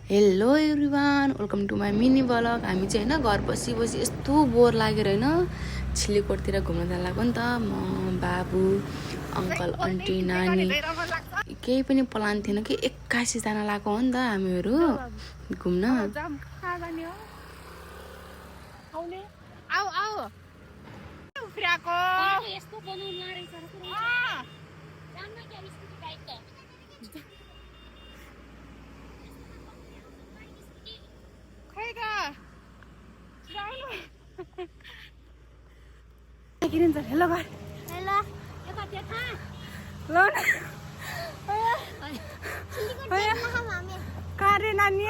Hello everyone, welcome to my mini blog. हामी चाहिँ होइन घर बसी बसी यस्तो बोर लागेर होइन छिल्लीकोटतिर घुम्न जान लाग्यो नि त। म बाबु अङ्कल आन्टी नानी केही पनि प्लान थिएन कि 81 जना लाग्यो हो नि त हामीहरू घुम्न। हेलो भाइ, हेलो यो कति था ल कार्य नानी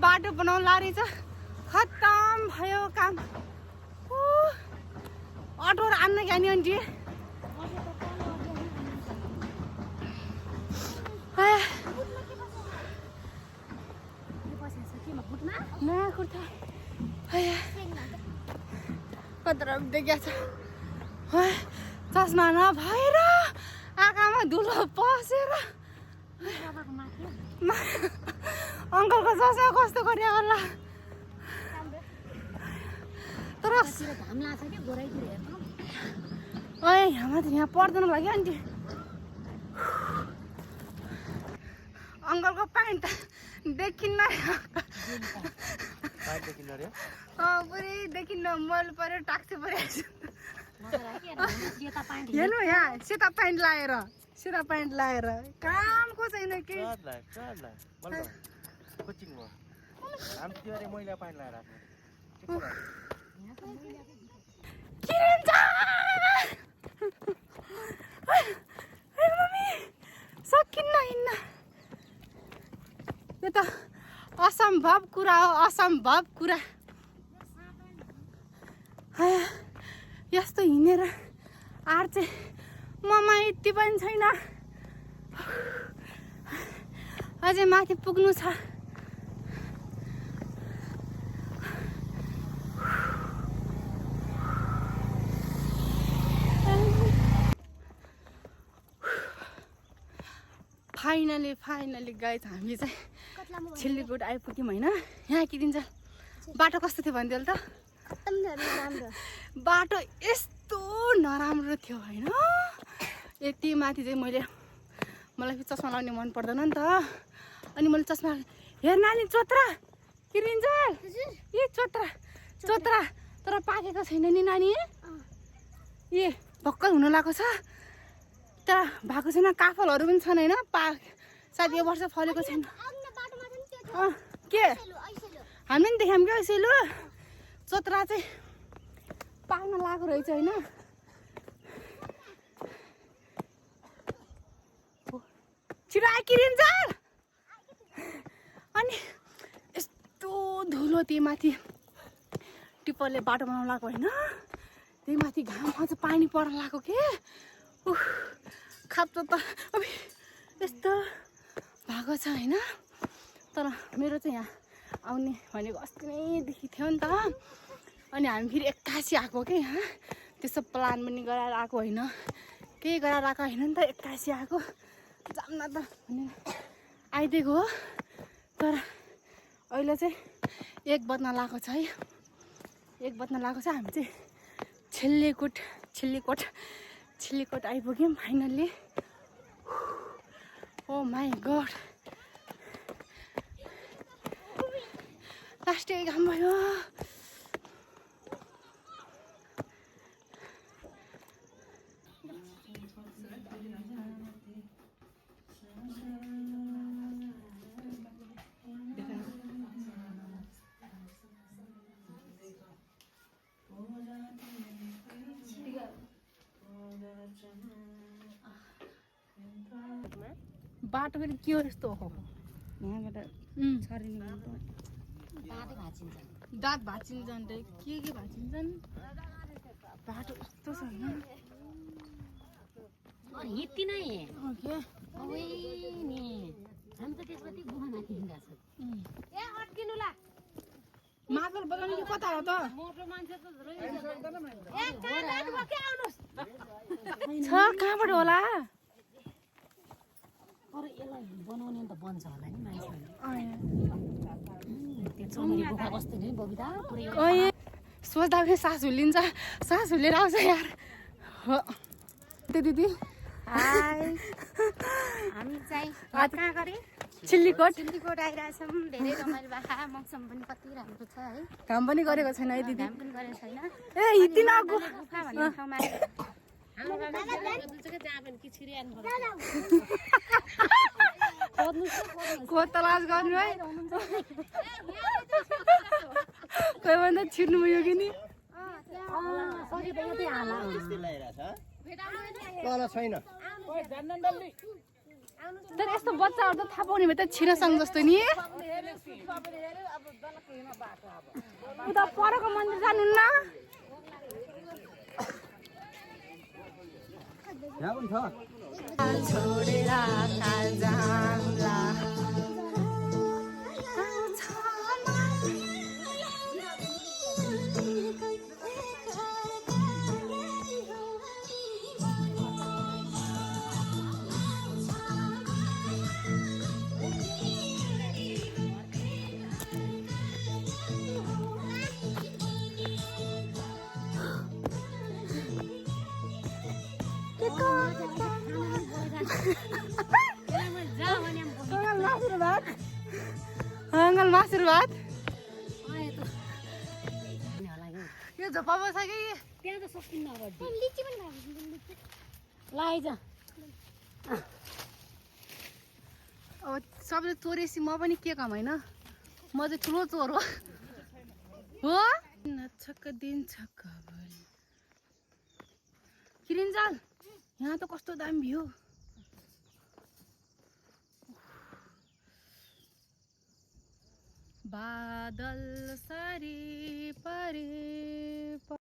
बाटो बनाउन लारहेछ। खत्तम भयो काम। अटो आन्न क्या नि आन्टी? नयाँ कुर्ता कत्रो देखिया छ। चस्मा नभएर आँखामा धुलो पसेर अङ्कलको चस्मा कस्तो गरे होला। तर यहाँ पर्दैन लाग्यो आन्टी। अङ्कलको प्यान्ट देखिन्न पुरै देखिन्न। मैले पऱ्यो टाक्सी पऱ्यो। हेर्नु यहाँ सेता प्यान्ट लाएर कामको छैन के। सकिन्न हिँड्न। यो त असम्भव कुरा हो, असम्भव कुरा। यस्तो हिँडेर आर चाहिँ ममा यति पनि छैन। अझै माथि पुग्नु छ। फाइनली गाइज हामी चाहिँ छिल्लीकोट आइपुग्यौँ होइन। यहाँ आइदिन्छ बाटो कस्तो थियो भनिदियो त। बाटो यस्तो नराम्रो थियो होइन। यति माथि चाहिँ मलाई चस्मा लाउने मन पर्दैन नि त। अनि मैले चस्मा हेर नानी चोत्रा किरिन्छ ए चोत्रा तर पाकेको छैन नि नानी। ए भक्कल हुन लागेको छ तर भएको छैन। काफलहरू पनि छन् होइन। सायद यो वर्ष फलेको छैन। के हामीले पनि देख्यौँ क्या सेलु चोत्रा चाहिँ पाक्न लागेको रहेछ होइन। छिटो आइकिरिन्छ। अनि यस्तो धुलो त्यही माथि टिप्परले बाटो बनाउन लागेको होइन। त्यही माथि घाममा चाहिँ पानी पर्न लागेको के खाप्छ त अब यस्तो भएको छ होइन। तर मेरो चाहिँ यहाँ आउने भनेको अस्ति नैदेखि थियो नि त। अनि हामी फेरि 81 आएको के यहाँ। त्यसो प्लान पनि गराएर आएको होइन, केही गराएर आएको होइन नि त। 81 आएको जान्न त भनेर आइदिएको हो। तर अहिले चाहिँ 1 बज्न लागेको छ है। 1 बज्न लागेको छ। हामी चाहिँ छिल्लीकोट आइपुग्यौँ finally. Oh my god last घाम भयो। बाटो फेरि के हो यस्तो हो यहाँबाट दाँत भाँचिन्छन् रे के भाँचिन्छन्। बाटो यस्तो छ होइन। यति नै के नि हामी त त्यसपछि गुहामाथि हिँड्दा छ। ए अड्किनु ला मादल बजाउने कि कता हो त? मोटो मान्छे त ए कहाँबाट के आउनुस् छ कहाँबाट होला? तर यसलाई बनाउने त बन्छ होला नि मान्छेहरूले अँ। त्यो चमेली गुफा कस्तो नि बबिता पुरै अँ, सोच्दा पनि सास हुलिन्छ, सास हुलेर आउँछ यार। हो त्यो दिदी हाई हामी चाहिँ कहाँ गरे चिल्लीकोट सिन्डीकोट आइरहेछौँ धेरै रमाइलो भएको मौसम पनि कति राम्रो छ है काम पनि गरेको छैन है दिदी। घाम पनि गरेको छैन ए हिटिन आएको गुफा भन्ने ठाउँमा आइरहेको तलास गर्नु है कोही भन्दा छिर्नु भयो कि नि। तर यस्तो बच्चाहरू त थाहा पाउने भए त छिर्नसक्छ जस्तो नि। उता परको मन्दिर जानुहुन्न? छोडेर जाला अङ्गल मासुर भात यो झोपामा छ कि त्यहाँ त सकिन्न अब लाइज अब सबले चोरेसी म पनि के काम होइन, म चाहिँ ठुलो चोर हो। छक्क दिन छक्क भरि किरिन्जाल यहाँ त कस्तो दामी भ्यू। बादल सारी